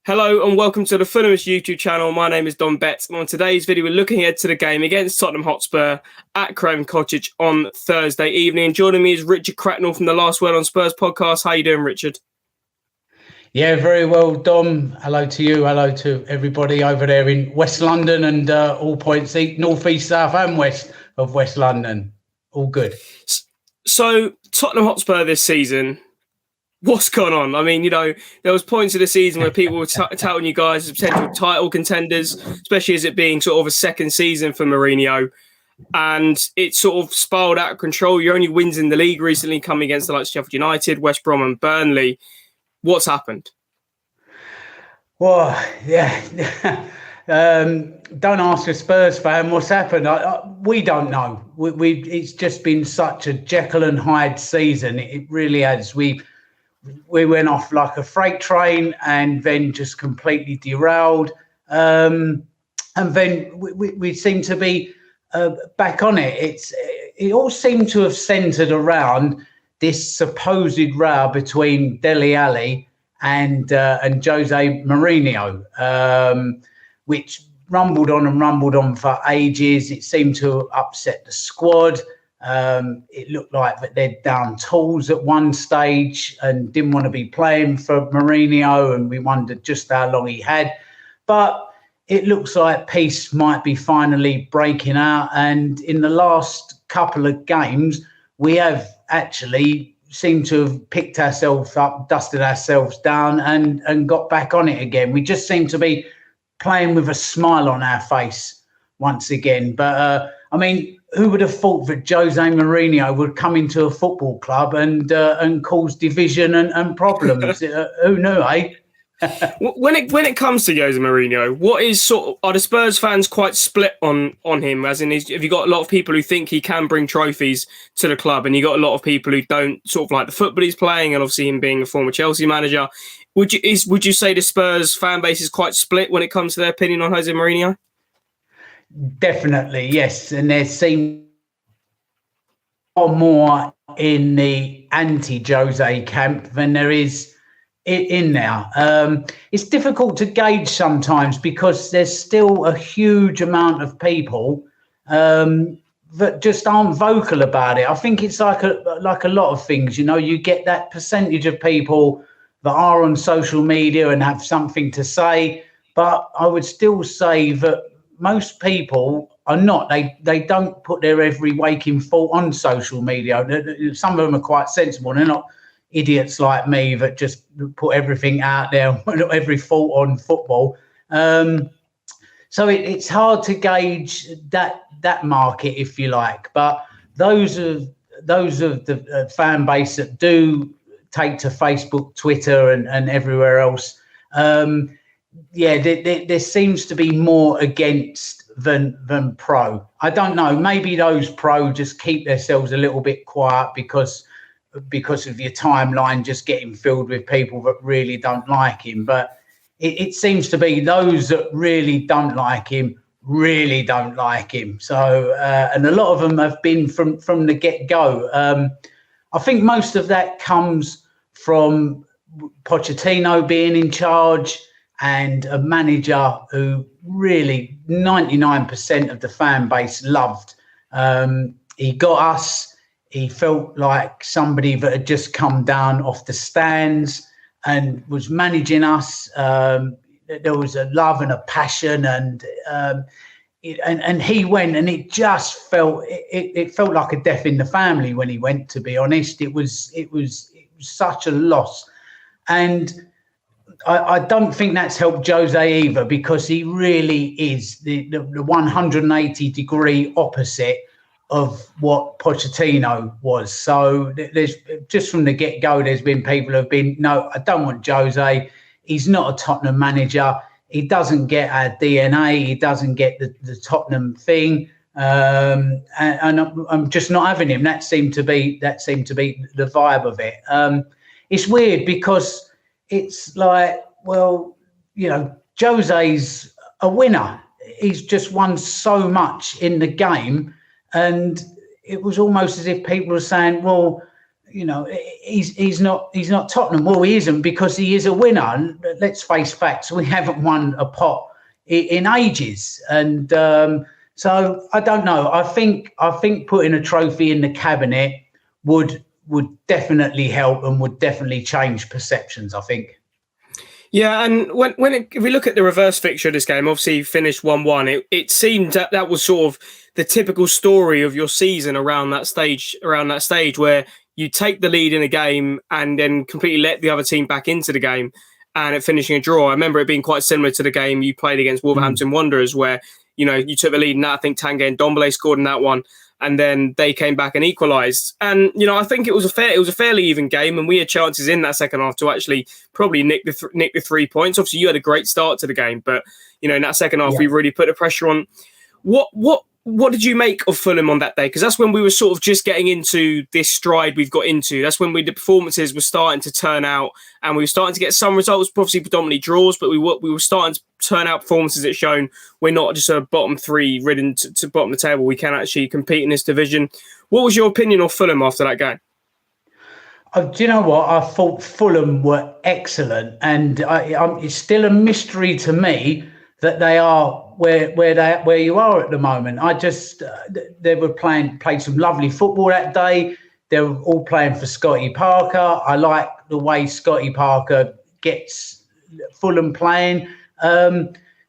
Hello and welcome to the Fulhamish YouTube channel. My name is Don Betts, and on today's video we're looking ahead to the game against Tottenham Hotspur at Craven Cottage on Thursday evening. Joining me is Richard Cracknell from the Last Word on Spurs podcast. How you doing, Richard? Yeah, very well, Dom. Hello to you. Hello to everybody over there in West London and all points north, east, south and west of West London. All good. So Tottenham Hotspur this season, what's gone on? I mean, there was points of the season where people were touting you guys as potential title contenders, especially as it being sort of a second season for Mourinho. And it sort of spiraled out of control. Your only wins in the league recently come against the likes of Sheffield United, West Brom and Burnley. What's happened? Well, yeah. Don't ask a Spurs fan what's happened. We don't know. It's just been such a Jekyll and Hyde season. It really has. We went off like a freight train and then just completely derailed. And then we seem to be back on it. It all seemed to have centred around this supposed row between Dele Alli and Jose Mourinho, which rumbled on for ages. It seemed to upset the squad. It looked like that they'd down tools at one stage and didn't want to be playing for Mourinho, and we wondered just how long he had. But it looks like peace might be finally breaking out, and in the last couple of games, we have actually seemed to have picked ourselves up, dusted ourselves down, and got back on it again. We just seem to be playing with a smile on our face once again. But I mean, who would have thought that Jose Mourinho would come into a football club and cause division and problems? Who knew, eh? When it comes to Jose Mourinho, what is are the Spurs fans quite split on him? As in, have you got a lot of people who think he can bring trophies to the club, and you got a lot of people who don't sort of like the football he's playing, and obviously him being a former Chelsea manager? Would you say the Spurs fan base is quite split when it comes to their opinion on Jose Mourinho? Definitely, yes, and there seems more in the anti-Jose camp than there is in now. It's difficult to gauge sometimes because there's still a huge amount of people that just aren't vocal about it. I think it's like a lot of things. You get that percentage of people that are on social media and have something to say, but I would still say that most people are not. They don't put their every waking thought on social media. Some of them are quite sensible. They're not idiots like me that just put everything out there, every thought on football. So it's hard to gauge that market, if you like. But those of the fan base that do take to Facebook, Twitter, and everywhere else, there seems to be more against than pro. I don't know. Maybe those pro just keep themselves a little bit quiet because of your timeline just getting filled with people that really don't like him. But it seems to be those that really don't like him. So, and a lot of them have been from the get-go. I think most of that comes from Pochettino being in charge and a manager who really 99% of the fan base loved. He got us. He felt like somebody that had just come down off the stands and was managing us. There was a love and a passion, and he went, and it just felt it felt like a death in the family when he went. To be honest, it was such a loss, and I don't think that's helped Jose either, because he really is the 180-degree opposite of what Pochettino was. So there's just from the get-go, there's been people who have been, no, I don't want Jose. He's not a Tottenham manager. He doesn't get our DNA. He doesn't get the Tottenham thing. And I'm just not having him. That seemed to be the vibe of it. It's weird because it's like, well, Jose's a winner. He's just won so much in the game. And it was almost as if people were saying, well, he's not Tottenham. Well, he isn't, because he is a winner. And let's face facts: we haven't won a pot in ages, and so I don't know. I think putting a trophy in the cabinet would definitely help and would definitely change perceptions, I think. Yeah, and if we look at the reverse fixture of this game, obviously finished 1-1. It seemed that was sort of the typical story of your season around that stage where you take the lead in a game and then completely let the other team back into the game, and it finishing a draw. I remember it being quite similar to the game you played against Wolverhampton Wanderers, where you took the lead in that. I think Tanguy and Dele scored in that one, and then they came back and equalised. And I think it was a fairly even game, and we had chances in that second half to actually probably nick the 3 points. Obviously, you had a great start to the game, but in that second half, we really put the pressure on. What did you make of Fulham on that day? Because that's when we were sort of just getting into this stride we've got into. That's when the performances were starting to turn out, and we were starting to get some results, obviously predominantly draws, but we were starting to turn out performances that shown we're not just a bottom three ridden to bottom of the table. We can actually compete in this division. What was your opinion of Fulham after that game? Do you know what? I thought Fulham were excellent, and it's still a mystery to me that they are where you are at the moment. I just they were played some lovely football that day. They were all playing for Scotty Parker. I like the way Scotty Parker gets Fulham playing.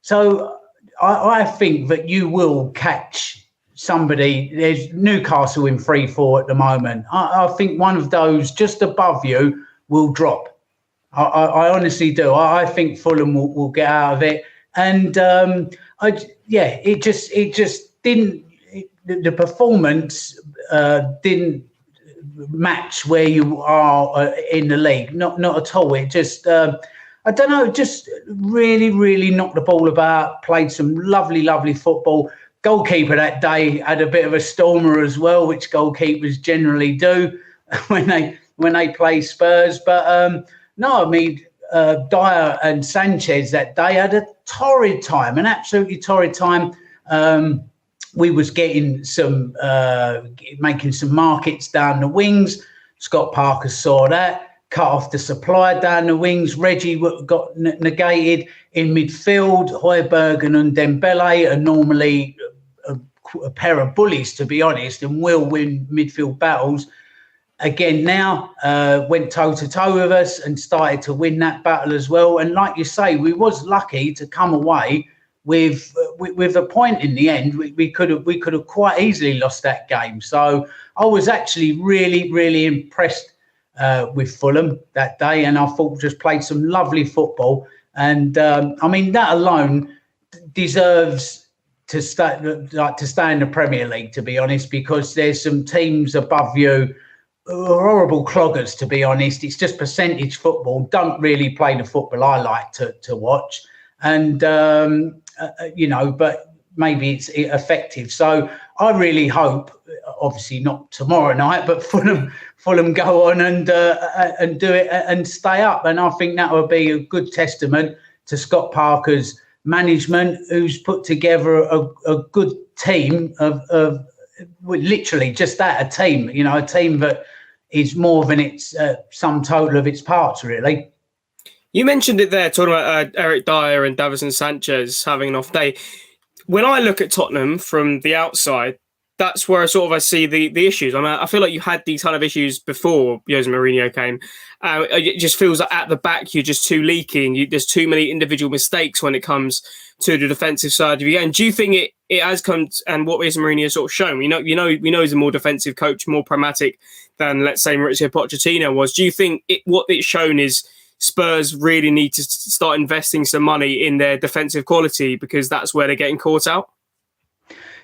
So I think that you will catch somebody. There's Newcastle in 3-4 at the moment. I think one of those just above you will drop. I honestly do. I think Fulham will get out of it. And it just didn't. The performance didn't match where you are in the league. Not at all. It just I don't know. Just really, really knocked the ball about. Played some lovely football. Goalkeeper that day had a bit of a stormer as well, which goalkeepers generally do when they play Spurs. But no, I mean. Dyer and Sanchez that day had a torrid time, an absolutely torrid time. We was getting making some markets down the wings. Scott Parker saw that, cut off the supply down the wings. Reggie got negated in midfield. Højbjerg and Dembele are normally a pair of bullies, to be honest, and will win midfield battles. Again, now went toe-to-toe with us and started to win that battle as well. And like you say, we was lucky to come away with a point in the end. We could have quite easily lost that game. So I was actually really, really impressed with Fulham that day, and I thought just played some lovely football. And I mean, that alone deserves to stay in the Premier League, to be honest, because there's some teams above you. Horrible cloggers, to be honest. It's just percentage football. Don't really play the football I like to watch, and but maybe it's effective. So I really hope, obviously not tomorrow night, but Fulham go on and do it and stay up. And I think that would be a good testament to Scott Parker's management, who's put together a good team of literally just that, a team. A team that is more than its sum total of its parts, really. You mentioned it there, talking about Eric Dyer and Davinson Sanchez having an off day. When I look at Tottenham from the outside, that's where I see the issues. I mean, I feel like you had these kind of issues before Jose Mourinho came. It just feels like at the back you're just too leaky. There's too many individual mistakes when it comes to the defensive side of your game. Do you think it has come, and what Jose Mourinho has sort of shown? We know he's a more defensive coach, more pragmatic than, let's say, Mauricio Pochettino was. Do you think what it's shown is Spurs really need to start investing some money in their defensive quality, because that's where they're getting caught out?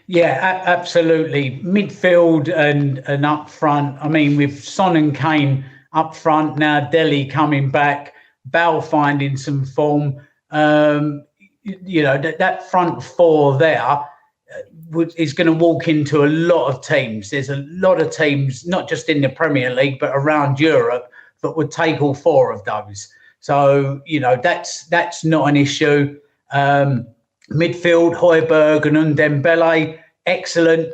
Yeah, absolutely. Midfield and up front. I mean, with Son and Kane up front now, Dele coming back, Bale finding some form. That front four there is going to walk into a lot of teams. There's a lot of teams, not just in the Premier League, but around Europe, that would take all four of those. So, that's not an issue. Midfield, Højbjerg and Dembele, excellent,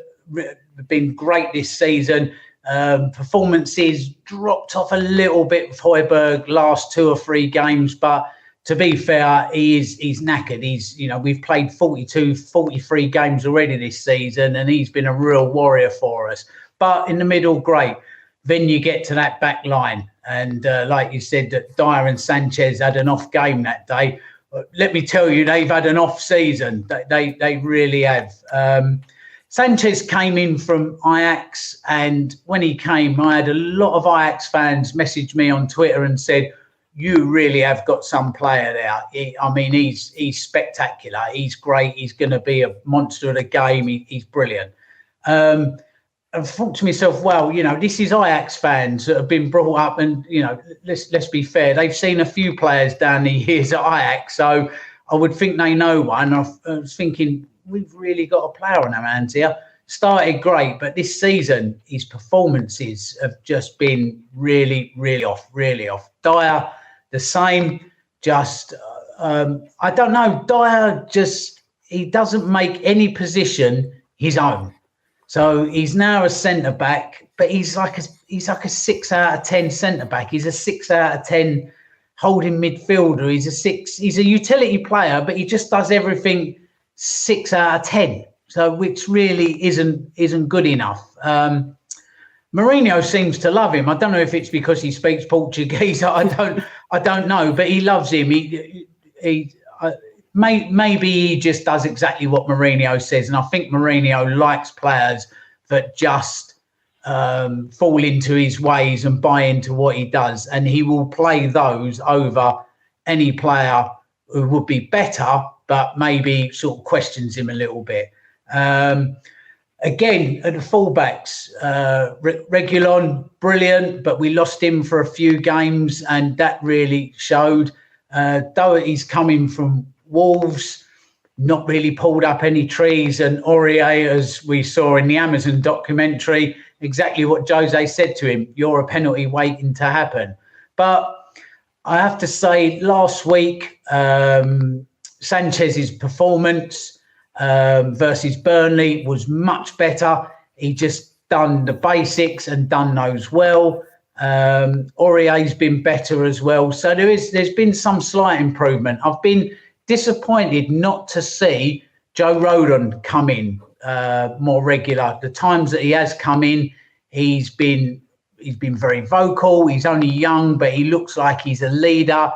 been great this season. Performances dropped off a little bit with Højbjerg last 2 or 3 games, but to be fair, he's knackered. We've played 42, 43 games already this season, and he's been a real warrior for us. But in the middle, great. Then you get to that back line. And like you said, that Dyer and Sanchez had an off game that day. Let me tell you, they've had an off season. They really have. Sanchez came in from Ajax, and when he came, I had a lot of Ajax fans message me on Twitter and said, you really have got some player there. He's spectacular. He's great. He's going to be a monster of the game. He's brilliant. I thought to myself, well, this is Ajax fans that have been brought up, and let's be fair, they've seen a few players down the years at Ajax, so I would think they know one. I was thinking, we've really got a player on our hands here. Started great, but this season his performances have just been really, really off. Dyer, the same. Just I don't know. Dyer he doesn't make any position his own. So he's now a centre back, but he's like a 6 out of 10 centre back. He's a 6 out of 10 holding midfielder. He's a utility player, but he just does everything 6 out of 10. So which really isn't good enough. Mourinho seems to love him. I don't know if it's because he speaks Portuguese. I don't know, but he loves him. Maybe he just does exactly what Mourinho says. And I think Mourinho likes players that just fall into his ways and buy into what he does. And he will play those over any player who would be better, but maybe sort of questions him a little bit. Again, at the fullbacks, Reguilon, brilliant, but we lost him for a few games, and that really showed. Doherty's coming from Wolves, not really pulled up any trees, and Aurier, as we saw in the Amazon documentary, exactly what Jose said to him, you're a penalty waiting to happen. But I have to say, last week, Sanchez's performance versus Burnley was much better. He just done the basics and done those well. Aurier's been better as well. So there's been some slight improvement. I've been disappointed not to see Joe Rodon come in more regular. The times that he has come in, he's been very vocal. He's only young, but he looks like he's a leader.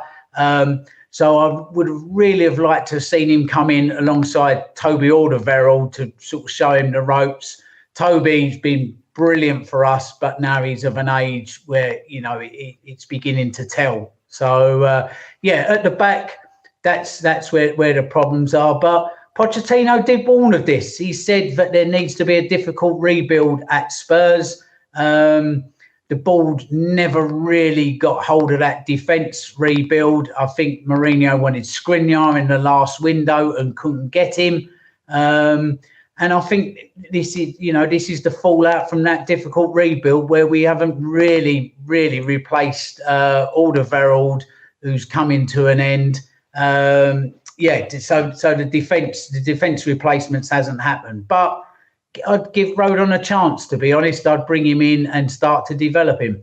So I would have really have liked to have seen him come in alongside Toby Alderweireld to sort of show him the ropes. Toby's been brilliant for us, but now he's of an age where, it's beginning to tell. So, at the back, that's where the problems are. But Pochettino did warn of this. He said that there needs to be a difficult rebuild at Spurs. The board never really got hold of that defence rebuild. I think Mourinho wanted Skriniar in the last window and couldn't get him. And I think this is the fallout from that difficult rebuild where we haven't really replaced Alderweireld, who's coming to an end. So the defence replacements hasn't happened. But I'd give Rodon a chance, to be honest. I'd bring him in and start to develop him.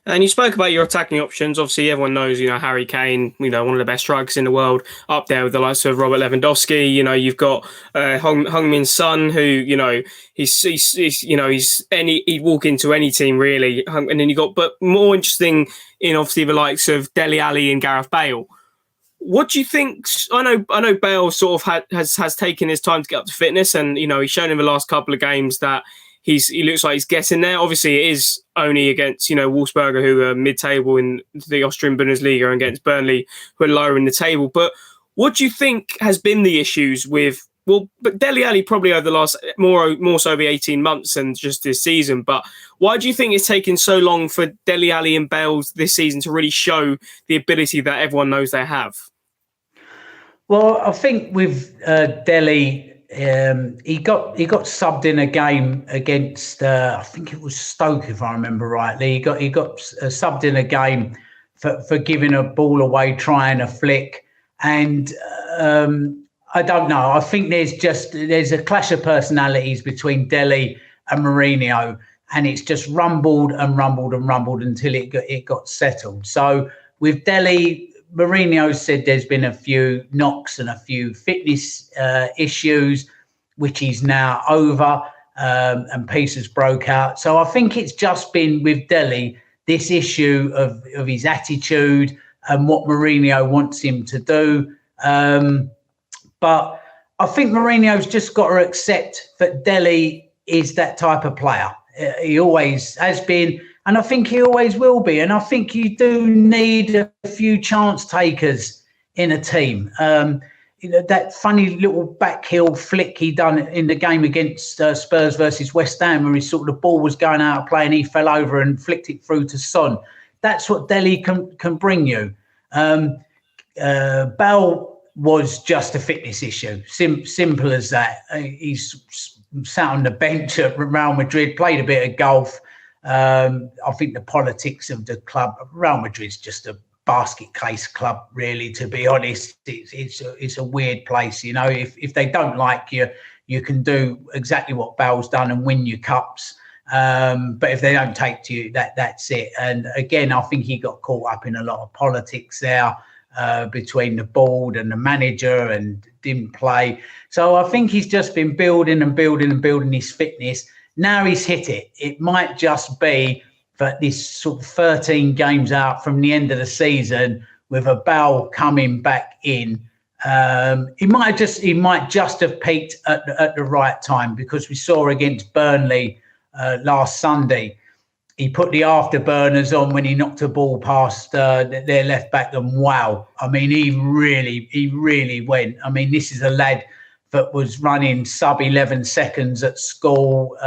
And you spoke about your attacking options. Obviously, everyone knows, Harry Kane, one of the best strikers in the world, up there with the likes of Robert Lewandowski. You've got Heung-min Son, who, he'd walk into any team really. And then but more interesting in obviously the likes of Dele Alli and Gareth Bale. What do you think? I know Bale sort of has taken his time to get up to fitness, and he's shown in the last couple of games that he looks like he's getting there. Obviously, it is only against Wolfsberger, who are mid-table in the Austrian Bundesliga, and against Burnley, who are lower in the table. But what do you think has been the issues with? But Dele Alli probably over the last more so the 18 months than just this season. But why do you think it's taken so long for Dele Alli and Bale this season to really show the ability that everyone knows they have? Well, I think with Dele, he got subbed in a game against I think it was Stoke, if I remember rightly. He got subbed in a game for giving a ball away, trying a flick, and I don't know. I think there's a clash of personalities between Dele and Mourinho, and it's just rumbled and rumbled and rumbled until it got settled. So with Dele, Mourinho said there's been a few knocks and a few fitness issues, which he's now over, and pieces broke out. So I think it's just been with Dele, this issue of his attitude and what Mourinho wants him to do. But I think Mourinho's just got to accept that Dele is that type of player. He always has been, and I think he always will be. And I think you do need a few chance takers in a team. That funny little backheel flick he done in the game against Spurs versus West Ham, where the ball was going out of play and he fell over and flicked it through to Son. That's what Dele can bring you. Bale was just a fitness issue. Simple as that. He's sat on the bench at Real Madrid, played a bit of golf. I think the politics of the club, Real Madrid's just a basket case club, really, to be honest. It's a weird place. If they don't like you, you can do exactly what Bale's done and win your cups. But if they don't take to you, that's it. And again, I think he got caught up in a lot of politics there between the board and the manager, and didn't play. So I think he's just been building his fitness. Now he's hit it. It might just be that this sort of 13 games out from the end of the season, with a Bale coming back in, he might just have peaked at the right time, because we saw against Burnley last Sunday, he put the afterburners on when he knocked a ball past their left back, and wow, I mean, he really went. I mean, this is a lad that was running sub 11 seconds at school.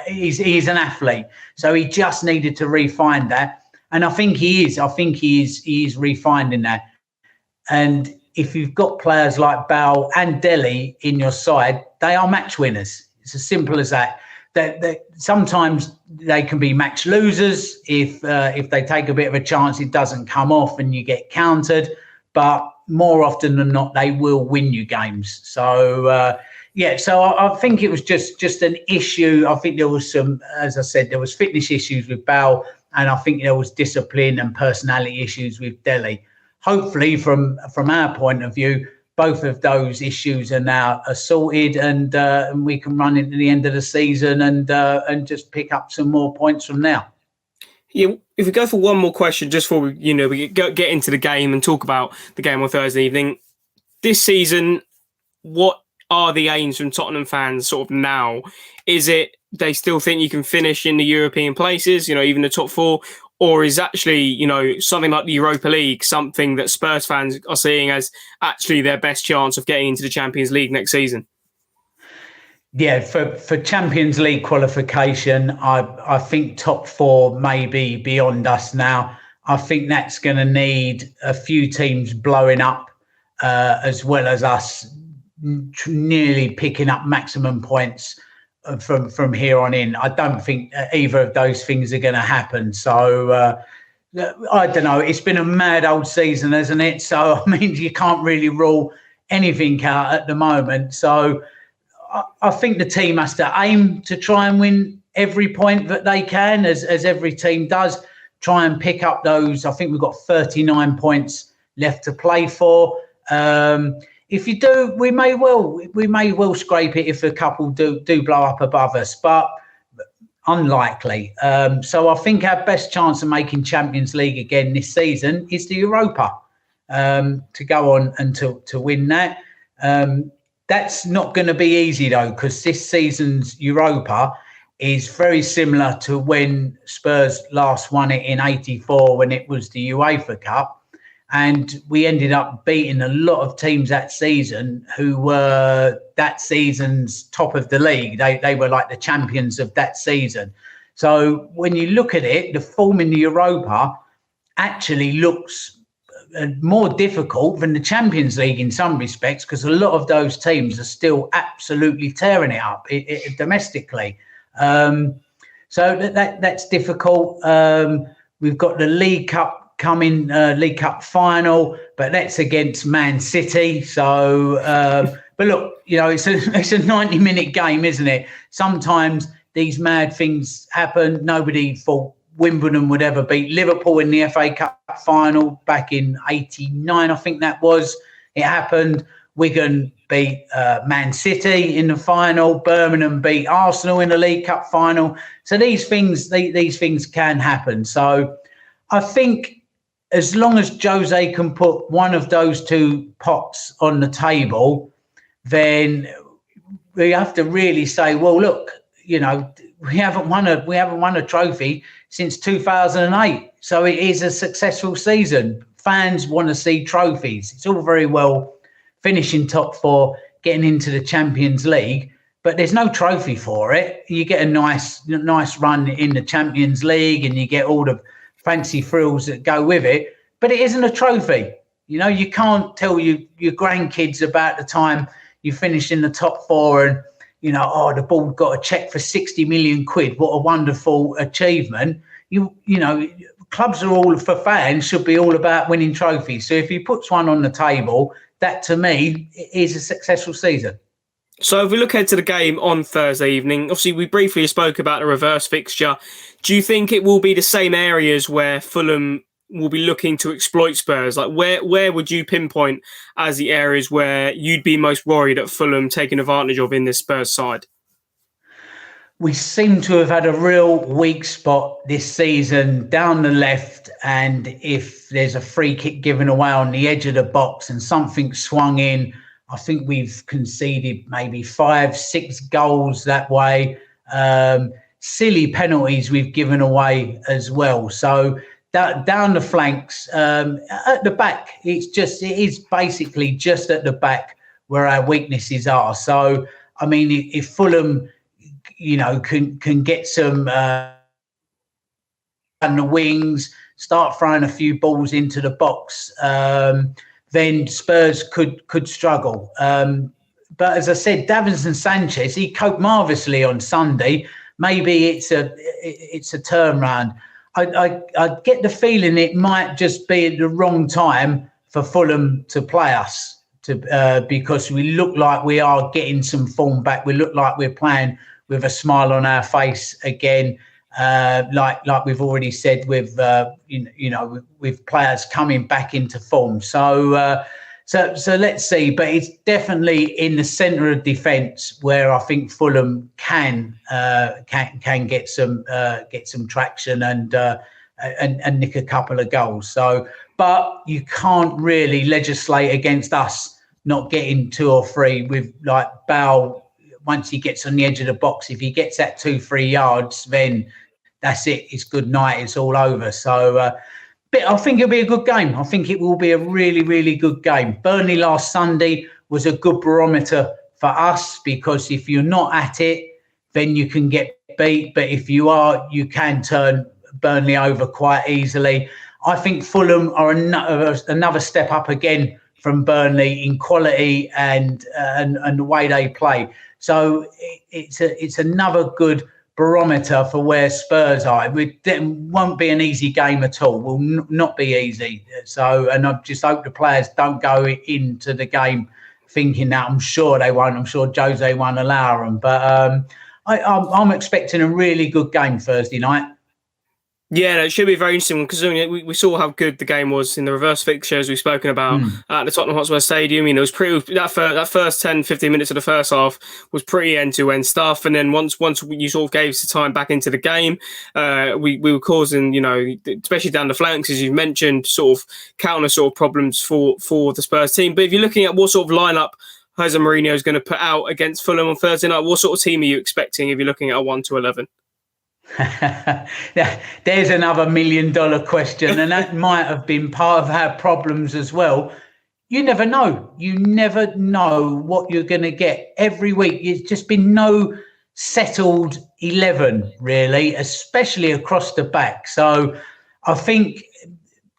He's an athlete, so he just needed to refine that, and I think he is. I think he is refining that. And if you've got players like Bale and Dele in your side, they are match winners. It's as simple as that. That sometimes they can be match losers if they take a bit of a chance, it doesn't come off and you get countered. But more often than not, they will win you games. So so I think it was just an issue. I think there was some, as I said, there was fitness issues with Bale, and I think there was discipline and personality issues with Dele. Hopefully, from our point of view, both of those issues are now sorted, and we can run into the end of the season and just pick up some more points from now. Yeah, if we go for one more question, just before we get into the game and talk about the game on Thursday evening, this season, what are the aims from Tottenham fans sort of now? Is it they still think you can finish in the European places, even the top four? Or is actually, something like the Europa League something that Spurs fans are seeing as actually their best chance of getting into the Champions League next season? Yeah, for Champions League qualification, I think top four may be beyond us now. I think that's going to need a few teams blowing up, as well as us nearly picking up maximum points from here on in. I don't think either of those things are going to happen. So I don't know. It's been a mad old season, hasn't it? So I mean, you can't really rule anything out at the moment. So I think the team has to aim to try and win every point that they can, as every team does. Try and pick up those. I think we've got 39 points left to play for. If you do, we may well scrape it if a couple do blow up above us, but unlikely. So I think our best chance of making Champions League again this season is the Europa, to go on and to win that. That's not going to be easy though, because this season's Europa is very similar to when Spurs last won it in '84, when it was the UEFA Cup. And we ended up beating a lot of teams that season who were that season's top of the league. They were like the champions of that season. So when you look at it, the form in the Europa actually looks more difficult than the Champions League in some respects, because a lot of those teams are still absolutely tearing it up domestically. So that's difficult. We've got the League Cup coming, League Cup final, but that's against Man City. So, but look, it's a 90-minute game, isn't it? Sometimes these mad things happen. Nobody thought Wimbledon would ever beat Liverpool in the FA Cup final back in '89, I think that was. It happened. Wigan beat Man City in the final. Birmingham beat Arsenal in the League Cup final. So these things can happen. So I think as long as Jose can put one of those two pots on the table, then we have to really say, well, look, we haven't won a trophy since 2008. So it is a successful season. Fans want to see trophies. It's all very well finishing top four, getting into the Champions League, but there's no trophy for it. You get a nice run in the Champions League and you get all the fancy frills that go with it, but it isn't a trophy. You can't tell your grandkids about the time you finished in the top four and, the board got a check for 60 million quid. What a wonderful achievement. Clubs are all, for fans, should be all about winning trophies. So if he puts one on the table, that to me is a successful season. So if we look ahead to the game on Thursday evening, obviously we briefly spoke about the reverse fixture. Do you think it will be the same areas where Fulham will be looking to exploit Spurs? Like where would you pinpoint as the areas where you'd be most worried at Fulham taking advantage of in this Spurs side? We seem to have had a real weak spot this season down the left, and if there's a free kick given away on the edge of the box and something swung in, I think we've conceded maybe 5-6 goals that way. Silly penalties we've given away as well. So down the flanks, at the back, it is basically just at the back where our weaknesses are. So, I mean, if Fulham can get some on the wings, start throwing a few balls into the box, then Spurs could struggle. But as I said, Davinson Sanchez, he coped marvellously on Sunday. Maybe it's a turnaround. I get the feeling it might just be at the wrong time for Fulham to play us, because we look like we are getting some form back. We look like we're playing with a smile on our face again, like we've already said, with with players coming back into form. So let's see. But it's definitely in the centre of defence where I think Fulham can get some traction and nick a couple of goals. So, but you can't really legislate against us not getting 2 or 3 with like Bale. Once he gets on the edge of the box, if he gets that 2-3 yards, then that's it. It's good night. It's all over. So, but I think it'll be a good game. I think it will be a really, really good game. Burnley last Sunday was a good barometer for us, because if you're not at it, then you can get beat. But if you are, you can turn Burnley over quite easily. I think Fulham are another step up again from Burnley in quality and the way they play. So it's another good barometer for where Spurs are. It won't be an easy game at all. Will not be easy. So, and I just hope the players don't go into the game thinking that. I'm sure they won't. I'm sure Jose won't allow them. But I'm expecting a really good game Thursday night. Yeah, it should be very interesting because we saw how good the game was in the reverse fixture, as we've spoken about at the Tottenham Hotspur Stadium. It was pretty that first 10-15 minutes of the first half was pretty end-to-end stuff, and then once you sort of gave us the time back into the game, we were causing, especially down the flanks, as you've mentioned, sort of counter sort of problems for the Spurs team. But if you're looking at what sort of lineup Jose Mourinho is going to put out against Fulham on Thursday night, what sort of team are you expecting if you're looking at a 1-11? There's another $1 million question, and that might have been part of our problems as well. You never know. You never know what you're going to get every week. It's just been no settled 11, really, especially across the back. So I think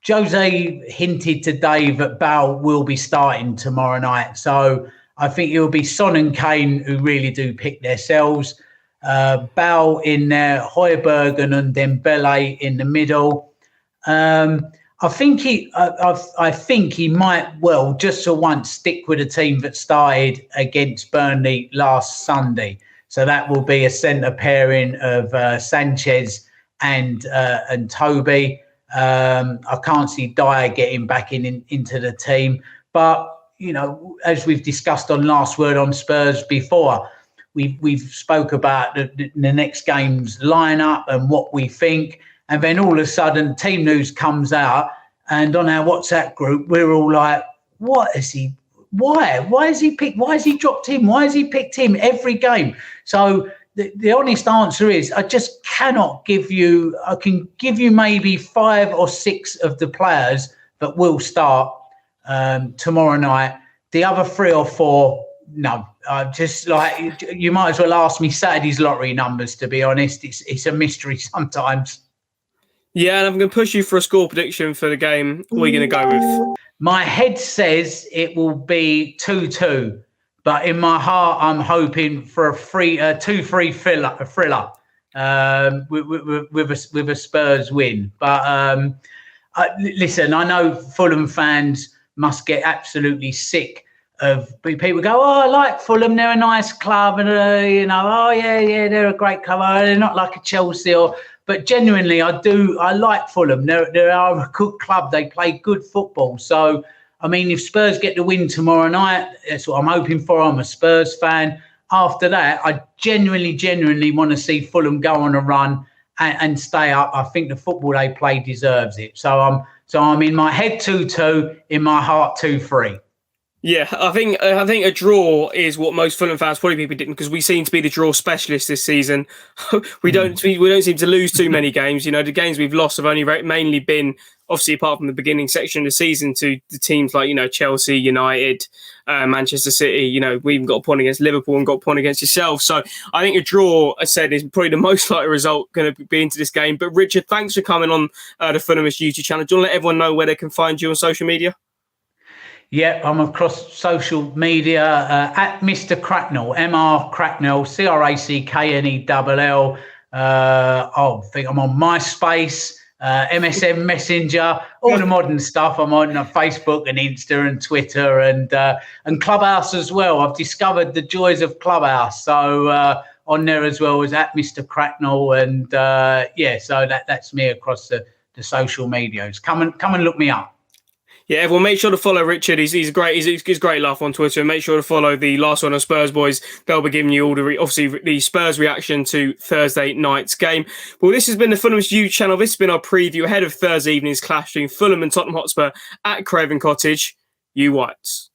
Jose hinted today that Bale will be starting tomorrow night. So I think it will be Son and Kane who really do pick themselves. Bale in there, Højbjerg and then Dele in the middle. I think he might well just for once stick with a team that started against Burnley last Sunday. So that will be a centre pairing of Sanchez and Toby. I can't see Dyer getting back into the team. But, as we've discussed on Last Word on Spurs before, we've spoke about the next game's lineup and what we think. And then all of a sudden, team news comes out. And on our WhatsApp group, we're all like, what is he? Why? Why is he picked? Why has he dropped him? Why has he picked him every game? So the honest answer is I just cannot give you, I can give you maybe 5 or 6 of the players that will start tomorrow night. The other 3 or 4, no. Just like, you might as well ask me Saturday's lottery numbers, to be honest. It's a mystery sometimes. Yeah, and I'm going to push you for a score prediction for the game. What are you going to go with? My head says it will be 2-2, but in my heart, I'm hoping for a 2-3 thriller with a Spurs win. But listen, I know Fulham fans must get absolutely sick of people go, oh, I like Fulham, they're a nice club, and oh yeah, they're a great club. Oh, they're not like a Chelsea but genuinely, I like Fulham. They are a good club. They play good football. So, I mean, if Spurs get the win tomorrow night, that's what I'm hoping for. I'm a Spurs fan. After that, I genuinely want to see Fulham go on a run and stay up. I think the football they play deserves it. So I'm in my head 2-2, in my heart 2-3. Yeah, I think a draw is what most Fulham fans probably be predicting, because we seem to be the draw specialists this season. we don't seem to lose too many games. The games we've lost have only mainly been, obviously, apart from the beginning section of the season, to the teams like Chelsea, United, Manchester City. We even got a point against Liverpool and got a point against yourself. So I think a draw, as I said, is probably the most likely result going to be into this game. But Richard, thanks for coming on the Fulhamish YouTube channel. Do you want to let everyone know where they can find you on social media? Yeah, I'm across social media at Mr. Cracknell, Mr. Cracknell, Cracknell. I think I'm on MySpace, MSN Messenger, all the modern stuff. I'm on Facebook and Insta and Twitter and Clubhouse as well. I've discovered the joys of Clubhouse, so on there as well as at Mr. Cracknell, and so that's me across the social medias. Come and look me up. Yeah, everyone, make sure to follow Richard. He's great. He's great laugh on Twitter. And make sure to follow the Last One on Spurs boys. They'll be giving you all the Spurs reaction to Thursday night's game. Well, this has been the Fulhamish YouTube channel. This has been our preview ahead of Thursday evening's clash between Fulham and Tottenham Hotspur at Craven Cottage. You Whites.